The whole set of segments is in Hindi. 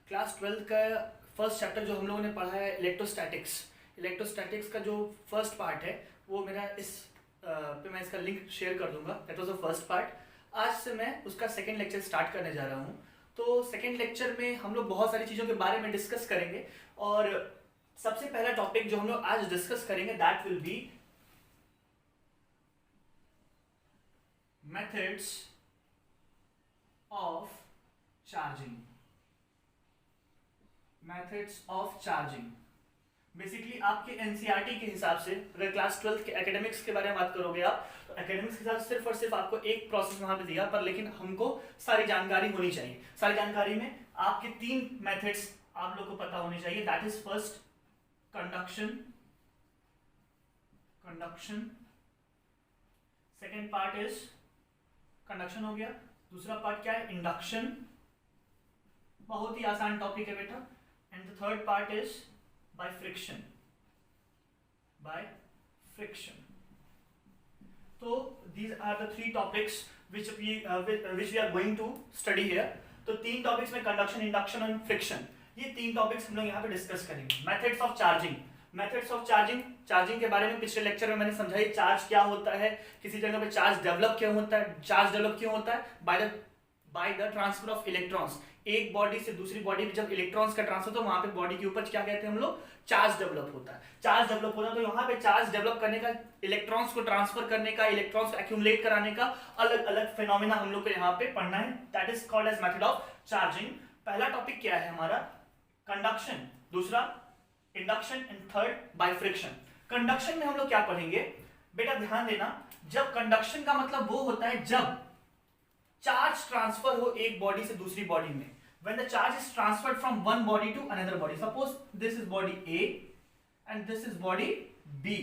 क्लास 12 का फर्स्ट चैप्टर जो हम लोगों ने पढ़ा है इलेक्ट्रोस्टैटिक्स। इलेक्ट्रोस्टैटिक्स का जो फर्स्ट पार्ट है वो मेरा पे मैं इसका लिंक शेयर कर दूंगा। That was the first part. आज से मैं उसका सेकंड लेक्चर स्टार्ट करने जा रहा हूँ। तो सेकंड लेक्चर में हम लोग बहुत सारी चीज़ों के बारे में डिस्कस करेंगे और सबसे पहला टॉपिक जो हम लोग आज डिस्कस करेंगे that will be methods of charging. Methods of charging basically आपके एनसीईआरटी के हिसाब से अगर क्लास 12 के एकेडमिक्स के बारे में बात करोगे आप तो एकेडमिक्स के हिसाब से सिर्फ और सिर्फ आपको एक प्रोसेस वहां पे दिया, पर लेकिन हमको सारी जानकारी होनी चाहिए। सारी जानकारी में आपके तीन मेथड्स आप लोग को पता होने चाहिए। That is first conduction, second part is conduction हो गया। दूसरा पार्ट क्या है? इंडक्शन। बहुत ही आसान टॉपिक है बेटा। And the third part is by friction। So these are the three topics which we are going to study here। तो तीन टॉपिक्स में कंडक्शन, इंडक्शन और फ्रिक्शन, ये तीन टॉपिक्स हम लोग यहाँ पे डिस्कस करेंगे। मेथड्स ऑफ चार्जिंग, चार्जिंग के बारे में पिछले लेक्चर में मैंने समझाई। चार्ज क्या होता है, किसी जगह पे चार्ज डेवलप क्यों होता है, by the transfer of electrons. एक बॉडी से दूसरी बॉडी में जब इलेक्ट्रॉन्स का ट्रांसफर होता है वहां पे बॉडी के ऊपर क्या कहते हैं हम लोग? चार्ज डेवलप होता है। तो यहाँ पे चार्ज डेवलप करने का, इलेक्ट्रॉन्स को ट्रांसफर करने का, इलेक्ट्रॉन्स को एक्यूमुलेट कराने का अलग अलग फिनोमेना हम लोग को यहाँ पे पढ़ना है। That is called as method of charging. पहला टॉपिक क्या है हमारा? कंडक्शन, दूसरा induction and third by friction. Conduction में हम लोग क्या पढ़ेंगे बेटा? ध्यान देना, जब कंडक्शन का मतलब वो होता है जब चार्ज ट्रांसफर हो एक बॉडी से दूसरी बॉडी में। When the charge is transferred from one body to another body, suppose this is body A and this is body B।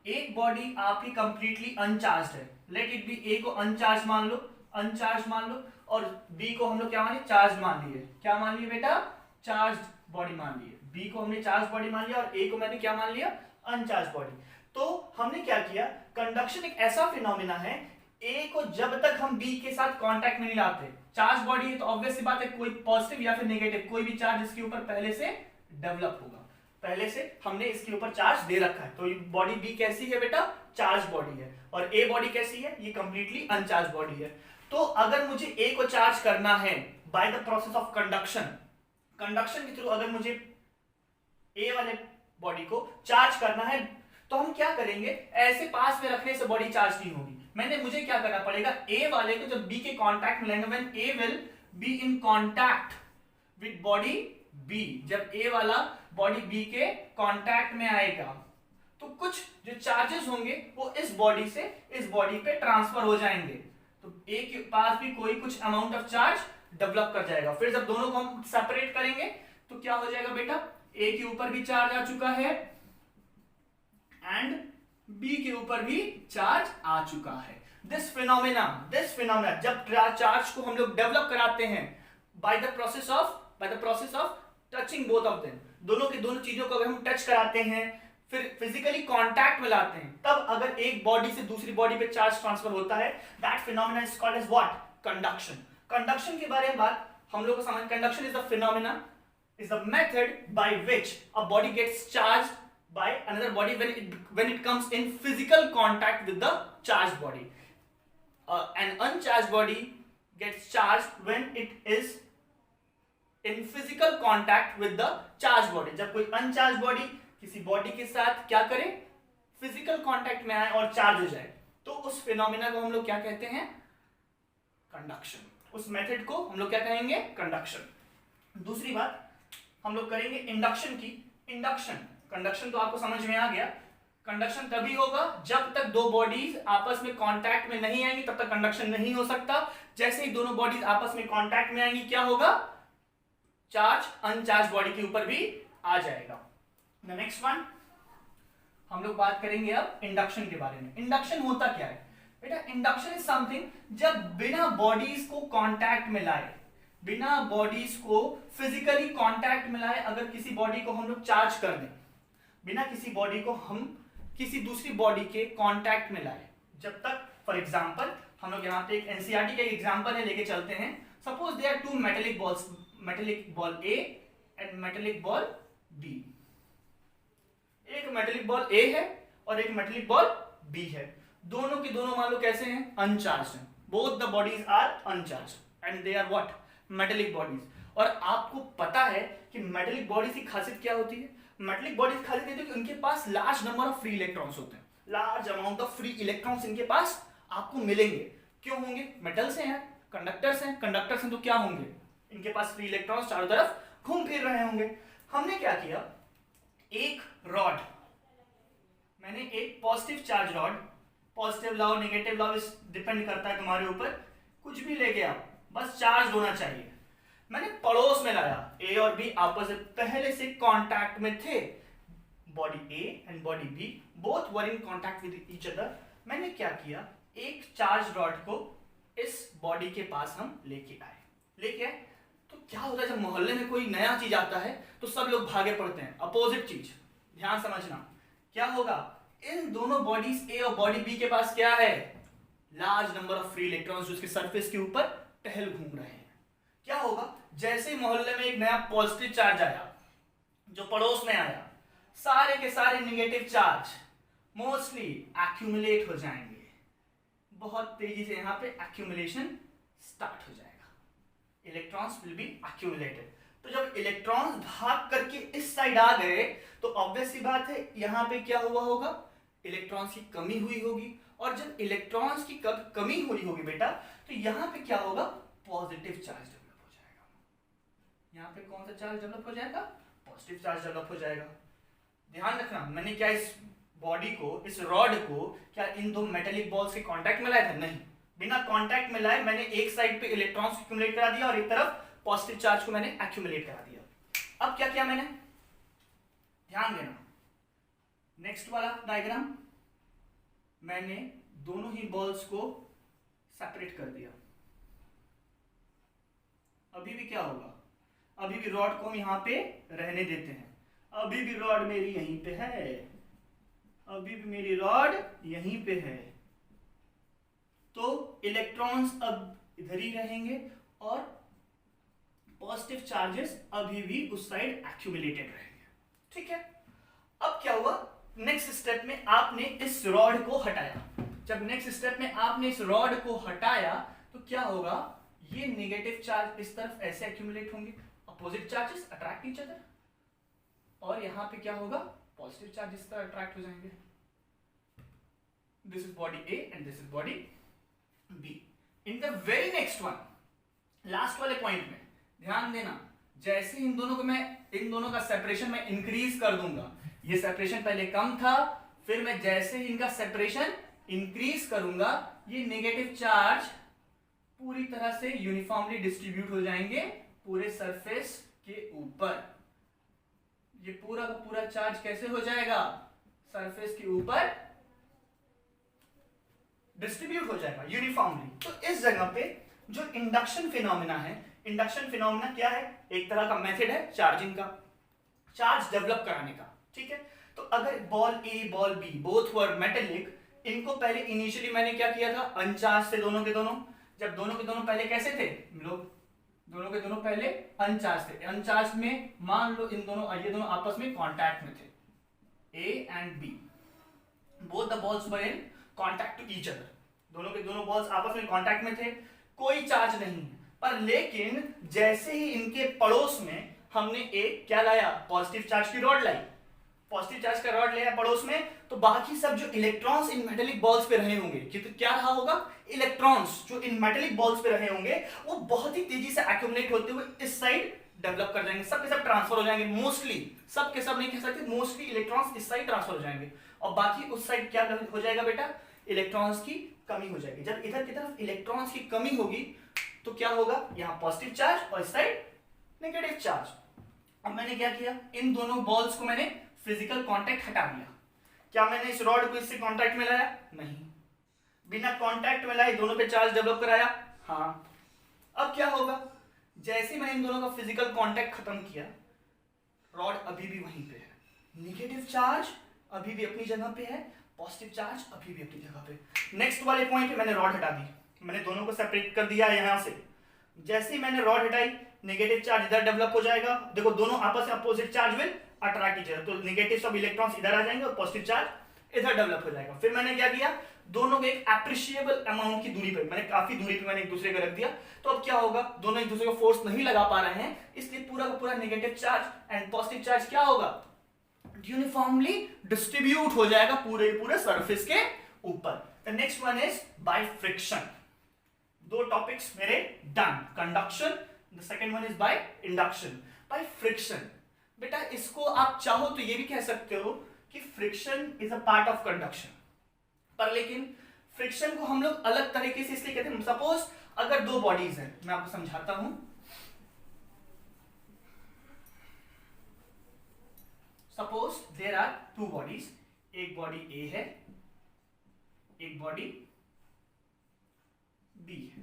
एक बॉडी आपकी कंप्लीटली अनचार्ज है, लेट इट बी। A को अनचार्ज मान लो, और B को हम लोग क्या मानिए? चार्ज मान लिए। क्या मान लिए बेटा? चार्ज बॉडी मान लिए। B को हमने चार्ज बॉडी मान लिया और A को मैंने क्या मान लिया? Uncharged body. तो हमने क्या किया? कंडक्शन एक ऐसा फिनोमेना है, A को जब तक हम B के साथ कांटेक्ट में नहीं लाते, चार्ज बॉडी है तो ऑब्वियस सी बात है कोई पॉजिटिव या फिर नेगेटिव कोई भी चार्ज इसके ऊपर पहले से डेवलप होगा। पहले से हमने इसके ऊपर चार्ज दे रखा है। तो ये बॉडी B कैसी है बेटा? चार्ज बॉडी है। और A बॉडी कैसी है? ये कंप्लीटली अनचार्ज बॉडी है। तो अगर मुझे A को चार्ज करना है by the process of conduction के थ्रू अगर मुझे A वाले बॉडी को चार्ज करना है तो हम क्या करेंगे? ऐसे पास में रखने से बॉडी चार्ज नहीं होगी। मुझे क्या करना पड़ेगा? A वाले को जब B के कांटेक्ट में लेंगे, when A will be in contact with body B, जब A वाला बॉडी B के कांटेक्ट में आएगा तो कुछ जो चार्जेस होंगे वो इस बॉडी से इस बॉडी पे ट्रांसफर हो जाएंगे। तो A के पास भी कोई कुछ अमाउंट ऑफ चार्ज डेवलप कर जाएगा। फिर जब दोनों को हम सेपरेट करेंगे तो क्या हो जाएगा बेटा? A के ऊपर भी चार्ज आ चुका है एंड B के ऊपर भी चार्ज आ चुका है। दिस फिनोमेना जब चार्ज को हम लोग डेवलप कराते हैं by the process of touching both of them, दोनों की दोनों चीजों को अगर हम टच कराते हैं फिर फिजिकली कांटेक्ट में लाते हैं, तब अगर एक बॉडी से दूसरी बॉडी पे चार्ज ट्रांसफर होता है, that phenomena is called as what? Conduction के बारे में बात हम लोग को समझ। Conduction is the phenomena, is the method by which a body gets charged by another body when it comes in physical contact with the charged body। An uncharged body gets charged when it is in physical contact with the charged body। जब कोई uncharged body किसी बॉडी के साथ क्या करे? फिजिकल कांटेक्ट में आए और चार्ज हो जाए, तो उस फिनोमेना को हम लोग क्या कहते हैं? कंडक्शन। उस मेथड को हम लोग क्या कहेंगे? कंडक्शन। दूसरी बात हम लोग करेंगे इंडक्शन की। कंडक्शन तो आपको समझ में आ गया। कंडक्शन तभी होगा जब तक दो बॉडीज आपस में कांटेक्ट में नहीं आएंगी, तब तक कंडक्शन नहीं हो सकता। जैसे ही दोनों बॉडीज आपस में कांटेक्ट में आएंगी क्या होगा? चार्ज अनचार्ज बॉडी के ऊपर भी आ जाएगा। द नेक्स्ट वन हम लोग बात करेंगे अब इंडक्शन के बारे में। इंडक्शन होता क्या है बेटा? इंडक्शन इज समथिंग जब बिना बॉडीज को कांटेक्ट में लाए, बिना बॉडीज को फिजिकली कांटेक्ट में लाए, अगर किसी बॉडी को हम लोग चार्ज कर दें, बिना किसी बॉडी को हम किसी दूसरी बॉडी के कांटेक्ट में लाए, जब तक फॉर एग्जांपल हम लोग यहाँ पे एक एनसीईआरटी का एग्जांपल है लेके चलते हैं। Suppose they are two metallic balls, metallic ball A and metallic ball B. एक मेटेलिक बॉल ए है और एक मेटेलिक बॉल बी है, दोनों के दोनों मान लो कैसे हैं, अनचार्ज हैं, both the bodies are uncharge and they are what, metallic bodies. और आपको पता है कि मेटेलिक बॉडीज की खासियत क्या होती है, मेटेलिक बॉडीज की खासियत है कि उनके पास large number of free electrons होते हैं, large amount of free electrons इनके पास आपको मिलेंगे। क्यों होंगे, मेटल्स हैं, कंडक्टर्स हैं, कंडक्टर्स हैं तो क्या होंगे, इनके पास फ्री इलेक्ट्रॉन्स चारों तरफ घूम फिर रहे होंगे। हमने क्या किया, एक रॉड, मैंने एक पॉजिटिव चार्ज रॉड, पॉजिटिव लाओ नेगेटिव लाओ इस डिपेंड करता है तुम्हारे ऊपर, कुछ भी लेके आओ बस चार्ज होना चाहिए। मैंने पड़ोस में लाया, ए और बी आपस में पहले से कांटेक्ट में थे, body A and body B both were in contact with each other. मैंने क्या किया, एक चार्ज रॉड को इस बॉडी के पास हम लेके आए, तो क्या होता है जब मोहल्ले में कोई नया चीज आता है तो सब लोग भागे पड़ते हैं, अपोजिट चीज, ध्यान समझना क्या होगा, इन दोनों बॉडीज ए और बॉडी बी के पास क्या है, large number of free electrons जो उसके सरफेस के ऊपर टहल घूम रहे हैं। क्या होगा, जैसे ही मोहल्ले में एक नया पॉजिटिव चार्ज आया जो पड़ोस में आया, सारे के सारे नेगेटिव चार्ज मोस्टली एक्यूमुलेट हो जाएंगे, बहुत तेजी से यहां पे एक्यूमुलेशन स्टार्ट हो जाएगा, इलेक्ट्रॉन्स विल बी एक्यूमुलेटेड। तो जब इलेक्ट्रॉन्स भाग करके इस साइड आ गए तो ऑब्वियस सी बात है यहां पे क्या हुआ होगा, इलेक्ट्रॉन्स की कमी हुई होगी, और जब इलेक्ट्रॉन्स की कमी हुई होगी बेटा तो यहां पे क्या होगा, पॉजिटिव चार्ज डेवलप हो जाएगा। यहां पे कौन सा चार्ज डेवलप हो जाएगा, पॉजिटिव चार्ज डेवलप हो जाएगा। ध्यान रखना, मैंने क्या इस बॉडी को, इस रॉड को क्या इन दो मेटेलिक बॉल्स के कांटेक्ट में लाया था, नहीं, बिना कांटेक्ट में लाए मैंने एक साइड पे इलेक्ट्रॉन्स एक्यूमुलेट करा दिया और एक तरफ पॉजिटिव चार्ज को मैंने एक्यूमुलेट करा दिया। अब क्या किया मैंने, ध्यान देना, नेक्स्ट वाला डायग्राम, मैंने दोनों ही बॉल्स को सेपरेट कर दिया। अभी भी क्या होगा, अभी भी रॉड को हम यहां पे रहने देते हैं, अभी भी रॉड मेरी यहीं पे है, अभी भी मेरी रॉड यहीं पे है, तो इलेक्ट्रॉन्स अब इधर ही रहेंगे और पॉजिटिव चार्जेस अभी भी उस साइड एक्यूमुलेटेड रहेंगे, ठीक है। अब क्या हुआ, नेक्स्ट स्टेप में आपने इस रॉड को हटाया, जब नेक्स्ट स्टेप में आपने इस रॉड को हटाया तो क्या होगा, ये नेगेटिव चार्ज इस तरफ ऐसे एक्यूमुलेट होंगे, opposite charges attract each other, और यहां पे क्या होगा, पॉजिटिव चार्ज इस तरह अट्रैक्ट हो जाएंगे। This is body A and this is body B. In the very next one, last वाले पॉइंट में ध्यान देना, जैसे इन दोनों को मैं, इन दोनों का सेपरेशन मैं इंक्रीज कर दूंगा, ये सेपरेशन पहले कम था, फिर मैं जैसे ही इनका सेपरेशन इंक्रीज करूंगा ये नेगेटिव चार्ज पूरी तरह से यूनिफॉर्मली डिस्ट्रीब्यूट हो जाएंगे पूरे सरफेस के ऊपर। ये पूरा का पूरा चार्ज कैसे हो जाएगा, सरफेस के ऊपर डिस्ट्रीब्यूट हो जाएगा यूनिफॉर्मली। तो इस जगह पे जो इंडक्शन फिनोमेना है, इंडक्शन फिनोमेना क्या है, एक तरह का मेथड है चार्जिंग का, चार्ज डेवलप कराने का, ठीक है। तो अगर ball A ball B both were metallic, इनको पहले इनिशियली मैंने क्या किया था, अनचार्ज से दोनों के दोनों, जब दोनों के दोनों पहले कैसे थे लोग, दोनों के दोनों पहले अनचार्ज थे, अनचार्ज में मान लो इन दोनों, ये दोनों आपस में कांटेक्ट में थे, A and B, both the balls were in contact to each other, दोनों के दोनों बॉल्स आपस में कांटेक्ट में थे, कोई चार्ज नहीं है, पर लेकिन जैसे ही इनके पड़ोस में हमने एक क्या लाया, पॉजिटिव चार्ज की रॉड लाई, पॉजिटिव चार्ज का रॉड लिया पड़ोस में, तो बाकी सब जो इलेक्ट्रॉन्स इन मेटेलिक बॉल्स पे रहे होंगे, कि तो क्या रहा होगा, इलेक्ट्रॉन्स जो इन मेटेलिक बॉल्स पे रहे होंगे वो बहुत ही तेजी से एक्यूमुलेट होते हुए इस साइड डेवलप कर जाएंगे, सब के सब ट्रांसफर हो जाएंगे, मोस्टली सब के सब नहीं कह सकते, मोस्टली इलेक्ट्रॉन्स इस साइड ट्रांसफर हो जाएंगे, और बाकी उस साइड क्या हो जाएगा बेटा, इलेक्ट्रॉन्स की कमी हो जाएगी। जब इधर की तरफ इलेक्ट्रॉन्स की कमी होगी तो क्या होगा, यहाँ पॉजिटिव चार्ज और इस साइड नेगेटिव चार्ज। अब मैंने क्या किया, इन दोनों बॉल्स को मैंने फिजिकल कांटेक्ट हटा दिया। क्या मैंने इस रॉड को इससे कांटेक्ट में लाया, नहीं, बिना कांटेक्ट में लाए दोनों पे चार्ज डेवलप कराया, हाँ। अब क्या होगा, जैसे मैंने इन दोनों का फिजिकल कांटेक्ट खत्म किया, रॉड अभी भी वहीं पे है, नेगेटिव चार्ज अभी भी अपनी जगह पे है, पॉजिटिव चार्ज अभी भी अपनी जगह पे। नेक्स्ट वाले पॉइंट पे मैंने रॉड हटा दी, मैंने दोनों को सेपरेट कर दिया यहां से, जैसे ही मैंने रॉड हटाई, नेगेटिव चार्ज इधर डेवलप हो जाएगा। देखो दोनों आपस में opposite charge will attract each other, तो नेगेटिव सब इलेक्ट्रॉन्स इधर आ जाएंगे और पॉजिटिव चार्ज इधर डेवलप हो जाएगा। फिर मैंने क्या किया, दोनों को एक एप्रिशिएबल अमाउंट की दूरी पर, मैंने काफी दूरी पे मैंने एक दूसरे को रख दिया। तो अब क्या होगा, दोनों एक दूसरे को फोर्स नहीं लगा पा रहे हैं, इसलिए पूरा का पूरा negative charge and positive charge क्या होगा, यूनिफॉर्मली डिस्ट्रीब्यूट हो जाएगा पूरे पूरे सरफेस के ऊपर। The next one is by friction. दो टॉपिक्स मेरे done, conduction, the second one is by induction. By friction, बेटा इसको आप चाहो तो ये भी कह सकते हो कि friction is a part of conduction, पर लेकिन फ्रिक्शन को हम लोग अलग तरीके से इसलिए कहते हैं। सपोज अगर दो बॉडीज हैं, मैं आपको समझाता हूं। Suppose there are two bodies, एक बॉडी ए है, एक बॉडी बी है।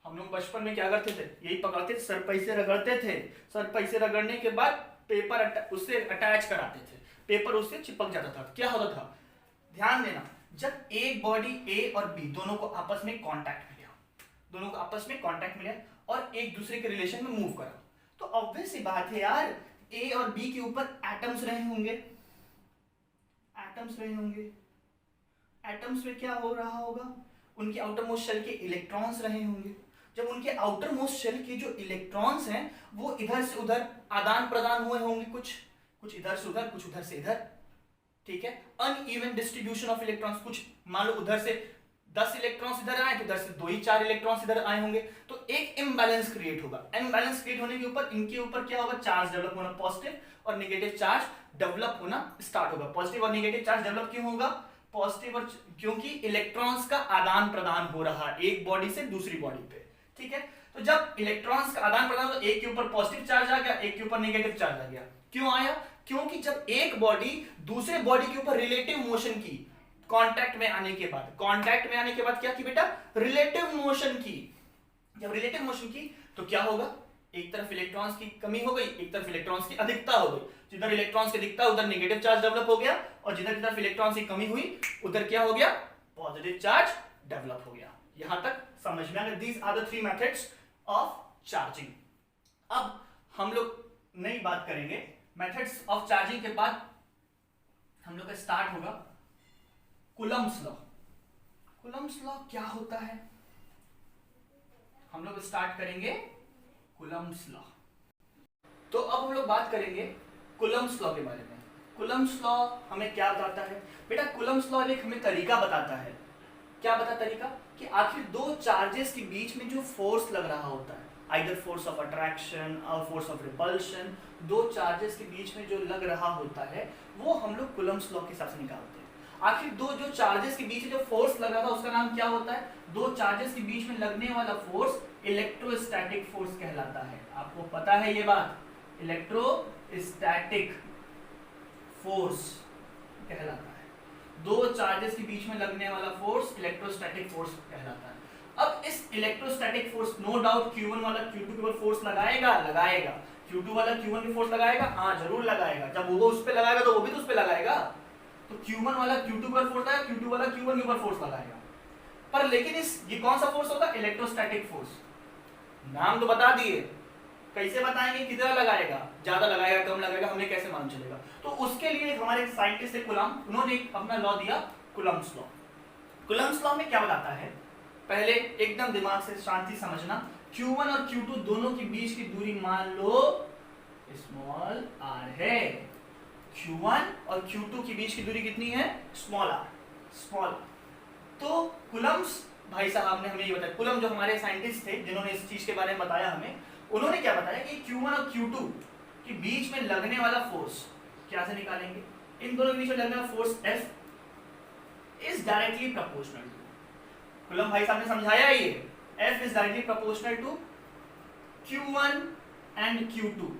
हम लोग बचपन में क्या करते थे, यही पकड़ते थे, सरपई से रगड़ते थे, सरपई से रगड़ने के बाद पेपर उससे अटैच कराते थे, पेपर उससे चिपक जाता था। क्या होता था, ध्यान देना, जब एक बॉडी ए और बी दोनों को आपस में कांटेक्ट मिला, दोनों को आपस में कांटेक्ट मिला और एक दूसरे के रिलेशन में मूव करा, तो ऑब्वियस सी बात है यार, ए और बी के ऊपर एटम्स रहे होंगे, एटम्स रहे होंगे। एटम्स में क्या हो रहा होगा, उनके आउटर मोस्ट शेल के इलेक्ट्रॉन्स रहे होंगे। जब उनके आउटर मोस्ट शेल के जो इलेक्ट्रॉन्स हैं वो इधर से उधर आदान प्रदान हुए होंगे, कुछ इधर से उधर, कुछ उधर से इधर, ठीक है। अनइवन डिस्ट्रीब्यूशन ऑफ इलेक्ट्रॉन्स, कुछ मान लो उधर से 10 इलेक्ट्रॉन्स इधर आए तो इधर से 2 ही 4 इलेक्ट्रॉन्स इधर आए होंगे, तो एक इम्बैलेंस क्रिएट होगा। इम्बैलेंस क्रिएट होने के ऊपर इनके ऊपर क्या होगा, चार्ज डेवलप होना, पॉजिटिव और नेगेटिव चार्ज डेवलप होना स्टार्ट होगा। पॉजिटिव और नेगेटिव चार्ज डेवलप क्यों होगा, पॉजिटिव और, क्योंकि इलेक्ट्रॉन्स का आदान प्रदान हो रहा है एक बॉडी से दूसरी बॉडी पे, ठीक है। तो जब इलेक्ट्रॉन्स का आदान प्रदान, तो एक के ऊपर पॉजिटिव चार्ज आ गया, एक के ऊपर नेगेटिव चार्ज आ गया। क्यों आया, क्योंकि जब एक बॉडी दूसरे बॉडी के ऊपर रिलेटिव मोशन की, कांटेक्ट में आने के बाद, कांटेक्ट में आने के बाद क्या की बेटा, रिलेटिव मोशन की। जब रिलेटिव मोशन की तो क्या होगा, एक तरफ इलेक्ट्रॉन्स की कमी हो गई, एक तरफ इलेक्ट्रॉन्स की अधिकता हो गई। जिधर इलेक्ट्रॉन्स की अधिकता उधर नेगेटिव चार्ज डेवलप हो गया, और जिधर की तरफ इलेक्ट्रॉन्स की कमी हुई उधर क्या हो गया, पॉजिटिव चार्ज डेवलप हो गया। यहां तक समझ में आ गया। These are the 3 methods of charging. अब हम लोग नई बात करेंगे मेथड्स ऑफ चार्जिंग के बाद हम लोग का स्टार्ट होगा कूलम्ब्स लॉ। कूलम्ब्स लॉ क्या होता है, हम लोग स्टार्ट करेंगे कूलम्ब्स लॉ। तो अब हम लोग बात करेंगे कूलम्ब्स लॉ के बारे में। कूलम्ब्स लॉ हमें क्या बताता है, बेटा कूलम्ब्स लॉ एक हमें तरीका बताता है। क्या बता तरीका, कि आखिर दो चार्जेस के बीच में जो फोर्स लग रहा होता है, आइदर फोर्स ऑफ अट्रैक्शन और फोर्स ऑफ रिपल्शन, दो चार्जेस के बीच में जो लग रहा होता है वो हम लोग कूलम्ब्स लॉ के हिसाब से निकालते हैं। आखिर दो जो चार्जेस के बीच में जो फोर्स लग रहा था उसका नाम क्या होता है, दो चार्जेस के बीच में लगने वाला फोर्स इलेक्ट्रोस्टैटिक फोर्स कहलाता है। आपको पता है ये बात, इलेक्ट्रोस्टैटिक फोर्स कहलाता है। दो चार्जेस के बीच में लगने वाला फोर्स इलेक्ट्रोस्टैटिक फोर्स कहलाता है। अब इस electrostatic force, no doubt Q1 वाला Q2 के ऊपर फोर्स लगाएगा, Q2 वाला Q1 पे फोर्स लगाएगा, हाँ जरूर लगाएगा। जब वो उस पे लगाएगा तो वो भी तो उस पे लगाएगा। तो Q1 वाला Q2 के ऊपर फोर्स लगाएगा, Q2 वाला Q1 के ऊपर फोर्स लगाएगा। पर लेकिन ये कौन सा फोर्स होगा, इलेक्ट्रोस्टैटिक फोर्स। नाम तो बता दिए, कैसे बताएंगे, कितना लगाएगा, ज्यादा लगाएगा कम लगाएगा, हमें कैसे मालूम चलेगा। तो उसके लिए हमारे साइंटिस्ट है कूलम्ब, उन्होंने अपना लॉ दिया कूलम्ब्स लॉ। कूलम्ब्स लॉ में क्या बताता है, पहले एकदम दिमाग से शांति समझना। Q1 और Q2 दोनों के बीच की दूरी मान लो स्मॉल r है। Q1 और Q2 के बीच की दूरी कितनी है, स्मॉल r। तो कूलम्ब्स भाई साहब ने हमें ये बताया, कूलम्ब जो हमारे साइंटिस्ट थे जिन्होंने इस चीज के बारे में बताया हमें, उन्होंने क्या बताया कि Q1 और Q2 के बीच में लगने वाला फोर्स क्या से निकालेंगे, इन दोनों के बीच में लगने वाला force F is directly proportional to, Coulomb भाई साहब ने समझाया ये, F is directly proportional to Q1 and Q2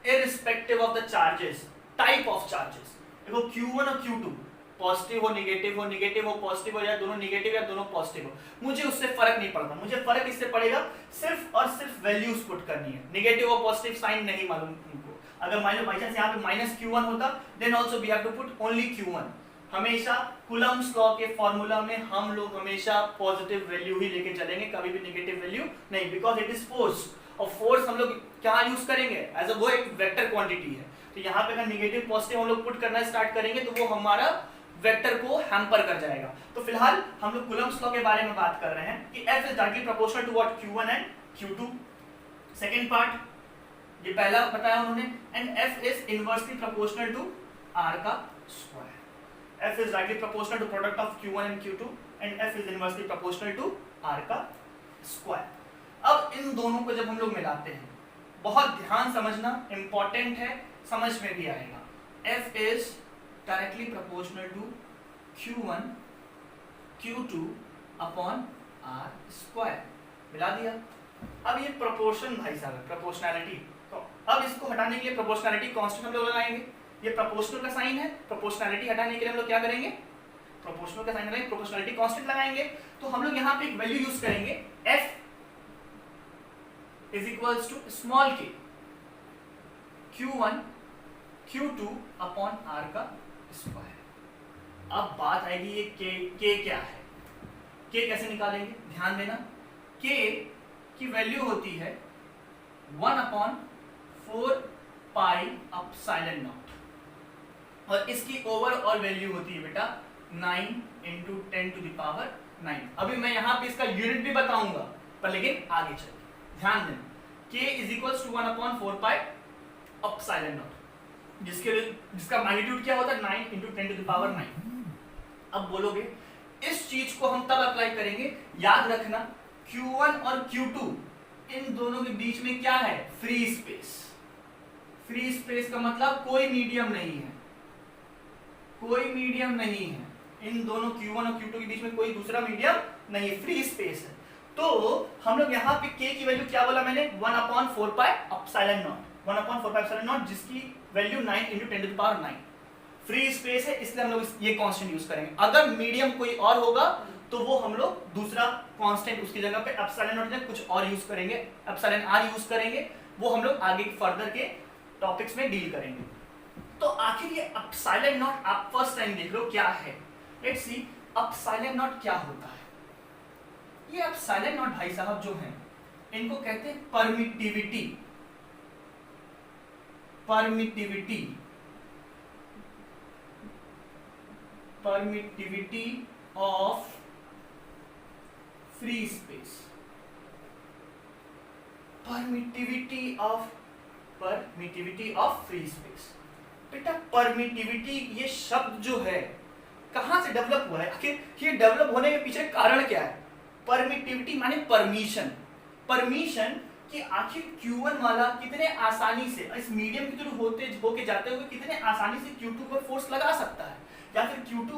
irrespective of the charges, type of charges। देखो Q1 और Q2 पॉजिटिव हो नेगेटिव हो, नेगेटिव हो पॉजिटिव हो, या दोनों नेगेटिव या दोनों पॉजिटिव हो, मुझे उससे फर्क नहीं पड़ता। मुझे फर्क इससे पड़ेगा सिर्फ और सिर्फ वैल्यूज पुट करनी है। नेगेटिव और पॉजिटिव साइन नहीं मालूम उनको। अगर मान लो बाई चांस यहाँ पे -Q1 होता, then also we have to put only Q1। हमेशा कूलम्स लॉ के फॉर्मूला में हम लोग हमेशा पॉजिटिव वैल्यू ही लेके चलेंगे, कभी भी नेगेटिव वैल्यू नहीं, बिकॉज इट इज फोर्स। और फोर्स हम लोग क्या यूज करेंगे एज अ वो एक वेक्टर क्वांटिटी है, तो यहाँ पे अगर नेगेटिव पॉजिटिव हम लोग पुट करना स्टार्ट करेंगे तो वो हमारा वेक्टर को हैम्पर कर जाएगा। तो फिलहाल हम लोग कूलम्स लॉ के बारे में बात कर रहे हैं कि F is directly proportional to what Q1 and Q2। Second part ये पहला बताया उन्होंने, and F is inversely proportional to R का square. F is directly proportional to product of Q1 and Q2 and F is inversely proportional to R का स्क्वायर। अब इन दोनों को जब हम लोग मिलाते हैं, बहुत ध्यान समझना इंपॉर्टेंट है, समझ में भी आएगा। F is directly proportional to Q1 Q2 upon R square. मिला दिया। अब ये प्रोपोर्शन भाई साहब प्रोपोर्शनैलिटी, तो अब इसको हटाने के लिए प्रोपोर्शनैलिटी कांस्टेंट हम लोग लगाएंगे। ये प्रोपोर्शनल का साइन है, प्रोपोर्शनैलिटी हटाने के लिए हम लोग क्या करेंगे, प्रोपोर्शनल का साइन लगाएंगे, प्रोपोर्शनैलिटी कांस्टेंट लगाएंगे। तो हम लोग यहाँ पे एक वैल्यू यूज करेंगे F is equals to small k Q1 Q2 upon R का स्क्वायर। अब बात आएगी ये k क्या है, k कैसे निकालेंगे, ध्यान देना। k की वैल्यू होती है 1 अपॉन 4 पाई एप्सिलॉन नॉट, और इसकी ओवरऑल वैल्यू होती है बेटा 9 into 10 to the power 9। अभी मैं यहाँ पे इसका यूनिट भी बताऊंगा, पर लेकिन आगे चलते ध्यान देना। k is equals to 1 upon 4 pi epsilon naught, जिसका मैग्नीट्यूड क्या होता है 9 into 10 to the power 9। अब बोलोगे इस चीज को हम तब अप्लाई करेंगे, याद रखना Q1 और Q2 इन दोनों के बीच में क्या है, फ्री स्पेस। फ्री स्पेस का मतलब कोई मीडियम नहीं है, कोई मीडियम नहीं है, इन दोनों Q1 और Q2 के बीच में कोई दूसरा मीडियम नहीं है, फ्री स्पेस है। तो हम लोग यहाँ पे k की वैल्यू क्या बोला मैंने, 1 upon 4 pi epsilon naught, 1 upon 4 pi epsilon naught, जिसकी value 9 into 10 to the power 9। Free space है इसलिए हम लोग ये कांस्टेंट यूज करेंगे। अगर मीडियम कोई और होगा तो वो हम लोग दूसरा कांस्टेंट उसकी जगह पे एप्सिलॉन नॉट जगह कुछ और यूज करेंगे, एप्सिलॉन r यूज करेंगे, वो हम लोग आगे फर्दर के टॉपिक्स में डील करेंगे। तो आखिर ये एप्सिलॉन नॉट आप फर्स्ट टाइम देख रहे हो क्या है, लेट्स सी एप्सिलॉन नॉट क्या होता है। ये एप्सिलॉन नॉट भाई साहब जो हैं इनको कहते हैं permittivity, permittivity, permittivity of free space, permittivity of free space. बेटा परमिटिविटी ये शब्द जो है कहां से डेवलप हुआ है, आखिर ये डेवलप होने के पीछे कारण क्या है। परमिटिविटी माने परमिशन, परमिशन कि आखिर Q1 वाला कितने आसानी से इस मीडियम के थ्रू होके जाते हुए कितने आसानी से Q2 पर फोर्स लगा सकता है, या फिर Q2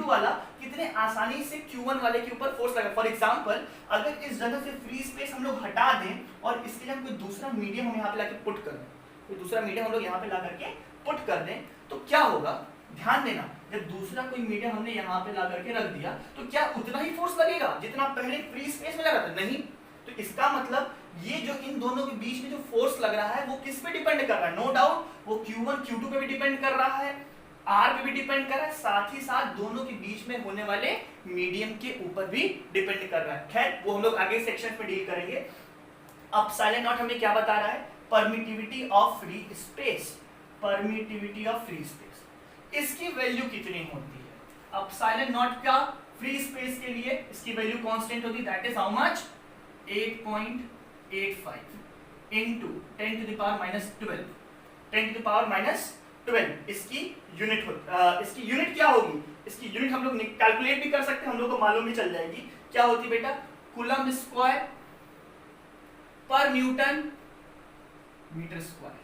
वाला कितने आसानी से Q1 वाले के ऊपर फोर्स लगा। फॉर एग्जांपल अगर इस जगह से फ्री स्पेस हम लोग हटा दें और इसके लिए हम कोई दूसरा मीडियम हम यहाँ पे लाके पुट कर दें, कोई दूसरा मीडियम हम लोग यहाँ पे ला करके पुट कर दें, तो क्या होगा, ध्यान देना। जब दूसरा कोई मीडियम हमने यहाँ पे ला करके रख दिया तो क्या उतना ही फोर्स लगेगा जितना पहले फ्री स्पेस में लगा था, नहीं। तो इसका मतलब ये जो इन दोनों के बीच में जो फोर्स लग रहा है वो किस पे डिपेंड कर रहा है, नो डाउट वो Q1 Q2 पे भी डिपेंड कर रहा है, R पे भी डिपेंड कर रहा है, साथ ही साथ दोनों के बीच में होने वाले मीडियम के ऊपर भी डिपेंड कर रहा है। खैर वो हम लोग आगे सेक्शन में डील करेंगे। एप्सिलॉन नॉट हमें क्या बता रहा है, permittivity of free space, permittivity of free space, इसकी वैल्यू कितनी होती है। एप्सिलॉन नॉट का फ्री स्पेस के लिए इसकी वैल्यू कांस्टेंट होती है, that is how much 8.85 into 10 to the power minus 12, 10 to the power minus 12 इसकी यूनिट इसकी यूनिट क्या होगी, इसकी यूनिट हम लोग कैलकुलेट भी कर सकते हैं, हम लोग को मालूम भी चल जाएगी क्या होती है बेटा, कूलम स्क्वायर पर newton metre square.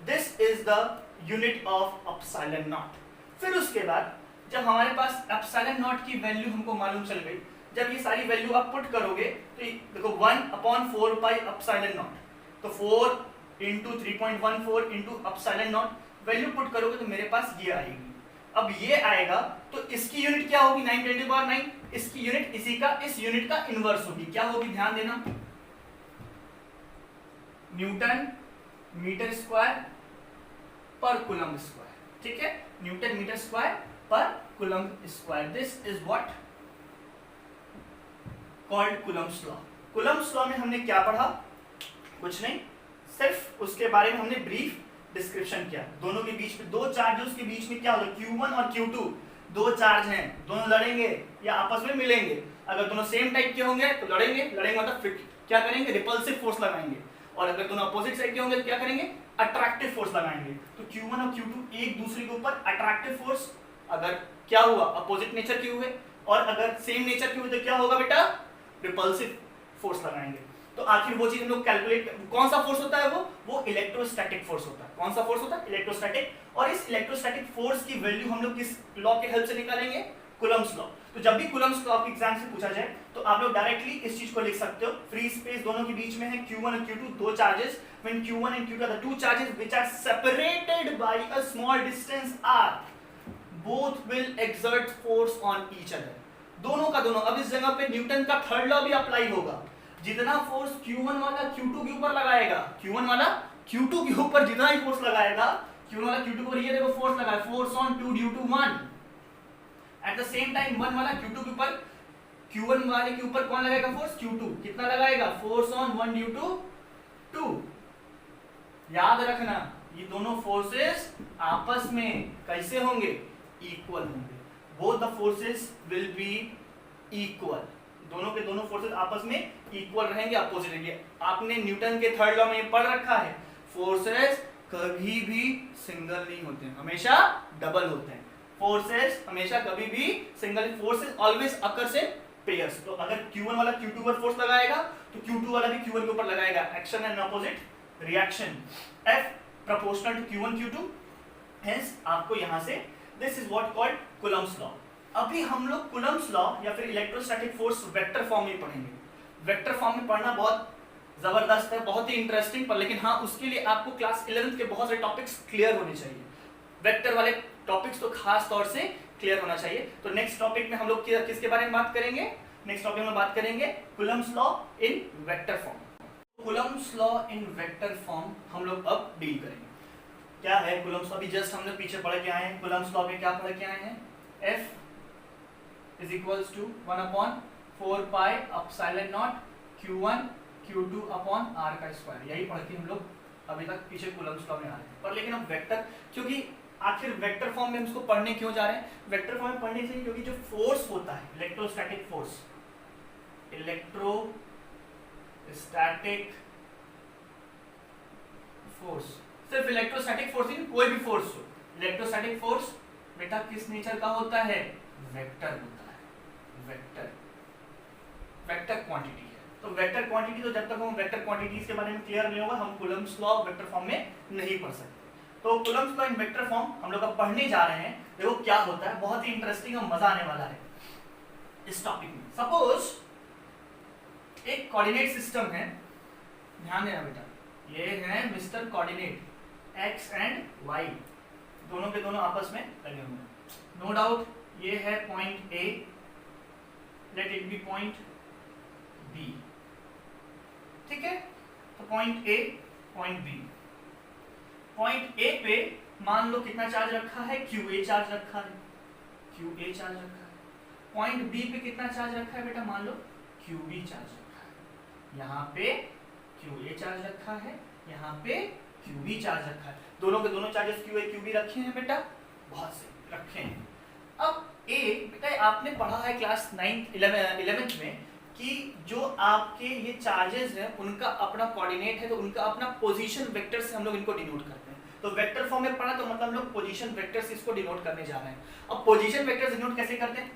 This is the unit of epsilon naught. फिर उसके बाद जब हमारे पास एप्सिलॉन नॉट की वैल्यू हमको मालूम चल गई, जब ये सारी वैल्यू आप पुट करोगे तो देखो 1 अपॉन 4 पाई एप्सिलॉन नॉट, तो 4 into 3.14 into epsilon not value put करोगे तो मेरे पास ये आएगी। अब ये आएगा तो इसकी यूनिट क्या होगी 9 10 to the power 9, इसकी यूनिट इसी का इस यूनिट का इनवर्स होगी, क्या होगी ध्यान देना, न्यूटन मीटर स्क्वायर पर कूलम स्क्वायर। ठीक है, न्यूटन मीटर स्क्वायर पर coulomb square. This is what called Coulomb's law. Coulomb's law में हमने क्या पढ़ा? कुछ नहीं, सिर्फ उसके बारे में हमने ब्रीफ डिस्क्रिप्शन किया। दोनों के बीच में, दो चार्जेस के बीच में क्या होगा, Q1 और Q2 दो चार्ज हैं, दोनों लड़ेंगे या आपस में मिलेंगे। अगर दोनों सेम टाइप के होंगे तो लड़ेंगे मतलब फिर क्या करेंगे, रिपल्सिव फोर्स लगाएंगे। और अगर दोनों अपोजिट साइड के होंगे तो क्या करेंगे, अट्रैक्टिव फोर्स लगाएंगे। तो Q1 और Q2 एक दूसरे के ऊपर अट्रैक्टिव फोर्स, अगर क्या हुआ अपोजिट नेचर के हुए, और अगर सेम नेचर के हुए तो क्या होगा बेटा, रिपल्सिव फोर्स लगाएंगे। तो आखिर वो चीज हम लोग कैलकुलेट, कौन सा फोर्स होता है वो इलेक्ट्रोस्टैटिक फोर्स होता है। कौन सा फोर्स होता है, इलेक्ट्रोस्टैटिक। और इस इलेक्ट्रोस्टैटिक फोर्स की वैल्यू हम लोग किस लॉ के हेल्प से निकालेंगे, कूलम्ब्स लॉ। तो जब भी कूलम्ब्स लॉ के एग्जाम से पूछा जाए तो आप लोग डायरेक्टली इस चीज को लिख सकते हो, फ्री स्पेस दोनों के बीच में है, Q1 और Q2 दो charges, when Q1 and Q2 are the two charges which are separated by a small distance r, both will exert force on each other। दोनों का दोनों। अब इस जगह पे न्यूटन का थर्ड लॉ भी अप्लाई होगा। जितना फोर्स Q1 वाला Q2 के ऊपर लगाएगा, Q1 वाला Q2 के ऊपर जितना ही फोर्स लगाएगा, Q1 वाला Q2 को, ये देखो फोर्स लगा, force on 2 due to 1। At the same time 1 वाला Q2 के ऊपर, Q1 वाले के ऊपर कौन लगाएगा फोर्स, Q2 कितना लगाएगा, फोर्स ऑन 1 ड्यू टू 2। याद रखना ये दोनों फोर्सेस आपस में कैसे होंगे, इक्वल होंगे। Both the forces will be equal. दोनों के दोनों फोर्सेस आपस में इक्वल रहेंगे, अपोजिट रहेंगे। आपने न्यूटन के थर्ड लॉ में पढ़ रखा है, फोर्सेस कभी भी सिंगल नहीं होते हैं, हमेशा डबल होते हैं। फोर्सेस हमेशा कभी भी single, forces always occurs in pairs. तो अगर Q1 वाला Q2 पर फोर्स लगाएगा तो Q2 वाला भी Q1 के ऊपर लगाएगा। Action and opposite reaction, F proportional to Q1 Q2। Hence आपको यहां से this is what called Coulomb's law. अभी हम लोग कूलम्ब्स लॉ या फिर इलेक्ट्रोस्टैटिक फोर्स वेक्टर फॉर्म में पढ़ेंगे। वेक्टर फॉर्म में पढ़ना बहुत जबरदस्त है, बहुत ही इंटरेस्टिंग, पर लेकिन हाँ उसके लिए आपको क्लास 11th के बहुत सारे टॉपिक्स क्लियर होने चाहिए। वेक्टर वाले टॉपिक्स तो खास तौर से क्लियर होना चाहिए। तो नेक्स्ट टॉपिक में हम लोग किसके बारे में बात करेंगे, नेक्स्ट टॉपिक में बात करेंगे Coulomb's law in vector form. Coulomb's law in vector form हम लोग अब डील करेंगे। क्या है कूलम्ब्स लॉ, अभी जस्ट हम लोग पीछे पढ़ के आए हैं। कूलम्ब्स लॉ में क्या पढ़ के आए हैं, F is equals to 1 upon 4 pi epsilon naught Q1 Q2 upon r का स्क्वायर। यही पढ़ के हम लोग अभी तक पीछे कूलम्ब्स लॉ में आ रहे हैं। पर लेकिन अब वेक्टर, क्योंकि आखिर वेक्टर फॉर्म में हम इसको पढ़ने क्यों जा रहे हैं, वेक्टर फॉर्म में पढ़ने से क्योंकि जो फोर्स होता है इलेक्ट्रोस्टैटिक फोर्स, इलेक्ट्रोस्टैटिक फोर्स, सिर्फ इलेक्ट्रोस्टैटिक फोर्स नहीं, कोई भी फोर्स हो, इलेक्ट्रोस्टैटिक फोर्स बेटा किस नेचर का होता है, वेक्टर होता है। वेक्टर वेक्टर क्वांटिटी है। तो वेक्टर क्वांटिटी, तो जब तक हम वेक्टर क्वांटिटीज के बारे में क्लियर नहीं होगा हम कूलम्ब्स लॉ वेक्टर फॉर्म में नहीं पढ़ सकते। तो Coulomb's law in vector form हम लोग अब पढ़ने जा रहे हैं। देखो क्या होता है, बहुत ही इंटरेस्टिंग और मजा आने वाला है इस टॉपिक में। सपोज एक कोऑर्डिनेट सिस्टम है, ध्यान देना बेटा, ये है mister coordinate x and y, दोनों के दोनों आपस में लगे हुए हैं। नो डाउट ये है point A, let it be point B, ठीक है। तो point A, point B, point A पे मान लो कितना चार्ज रखा है, QA चार्ज रखा है, QA चार्ज रखा है। पॉइंट B पे कितना चार्ज रखा है बेटा, मान लो QB चार्ज रखा है। यहाँ पे QA चार्ज रखा है, यहाँ पे QB चार्ज रखा है। दोनों के दोनों चार्जेस QA QB रखे हैं बेटा, बहुत से रखे हैं। अब A बेटा आपने पढ़ा है क्लास 9th 11th में कि जो आपके ये चार्जेस हैं उनका अपना कोऑर्डिनेट है, तो उनका अपना पोजीशन वेक्टर से हम लोग इनको डिनोट करते हैं। तो वेक्टर फॉर्म में पढ़ा तो मतलब हम लोग पोजीशन वेक्टर से इसको डिनोट करने जा रहे हैं। अब पोजीशन वेक्टर डिनोट कैसे करते हैं,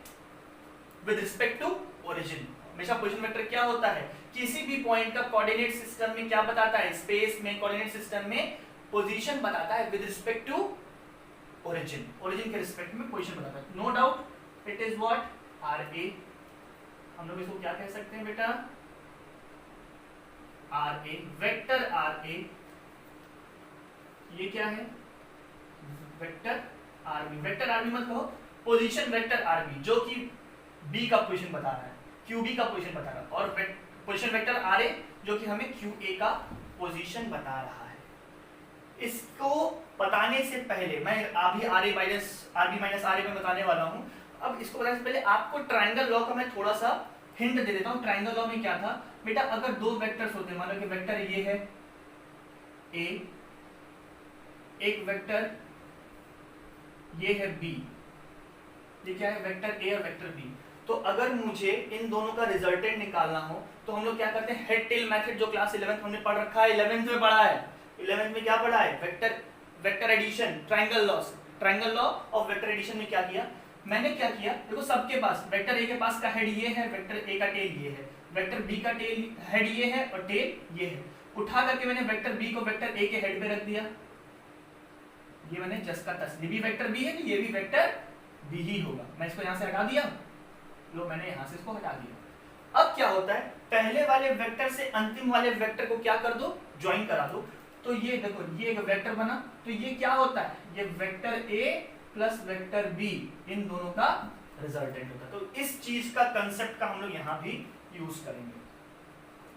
विद रिस्पेक्ट टू ओरिजिन। हमेशा पोजीशन वेक्टर क्या होता है, किसी भी पॉइंट का कोऑर्डिनेट सिस्टम में क्या बताता है, स्पेस में कोऑर्डिनेट सिस्टम में पोजीशन बताता है with respect to origin, origin के रिस्पेक्ट में पोजीशन बताता है। No doubt it is what RA, हम लोग इसको क्या कह सकते हैं बेटा, RA, वेक्टर RA, ये क्या है, वेक्टर RB। वेक्टर RB मत कहो, पोजीशन वेक्टर RB जो कि B का पोजीशन बता रहा है, QB का पोजीशन बता रहा है, और पोजीशन वेक्टर RA जो कि हमें QA का पोजीशन बता रहा है। इसको बताने से पहले मैं अभी आर बी माइनस आर में बताने वाला हूँ। अब इसको बताने से पहले आपको ट्राइंगल लॉ का मैं थोड़ा सा हिंट दे देता हूँ। ट्राइंगल लॉ में क्या था बेटा, अगर दो वेक्टर्स होते हैं, मान लो कि वेक्टर ये है ए, एक वेक्टर ये है बी, ये क्या है वेक्टर ए और वेक्टर बी। तो अगर मुझे इन दोनों का रिजल्टेंट निकालना हो तो हम लोग क्या करते हैं, हेड टेल मेथड, जो क्लास 11th हमने पढ़ रखा है, 11th में पढ़ा है। 11th में क्या पढ़ा है, vector addition, triangle law of vector addition में क्या किया मैंने, क्या किया देखो, सबके पास वेक्टर ए के पास का हेड ये है, वेक्टर ए का टेल ये है, वेक्टर बी का टेल हेड ये है और टेल ये है। उठा करके मैंने वेक्टर बी को वेक्टर ए के हेड पे रख दिया, ये मैंने जस्ट का तस, ये भी वेक्टर बी है, ये भी वेक्टर बी ही होगा। मैं इसको यहां से हटा दिया, लो मैंने यहां से इसको हटा दिया। अब क्या होता है, पहले वाले वेक्टर से अंतिम वाले वेक्टर को क्या कर दो, ज्वाइन करा दो। तो ये देखो, ये एक वेक्टर बना, तो ये क्या होता है, ये vector A plus vector B, इन दोनों का रिजल्टेंट होता है। तो इस चीज का कंसेप्ट का हम लोग यहां भी यूज करेंगे।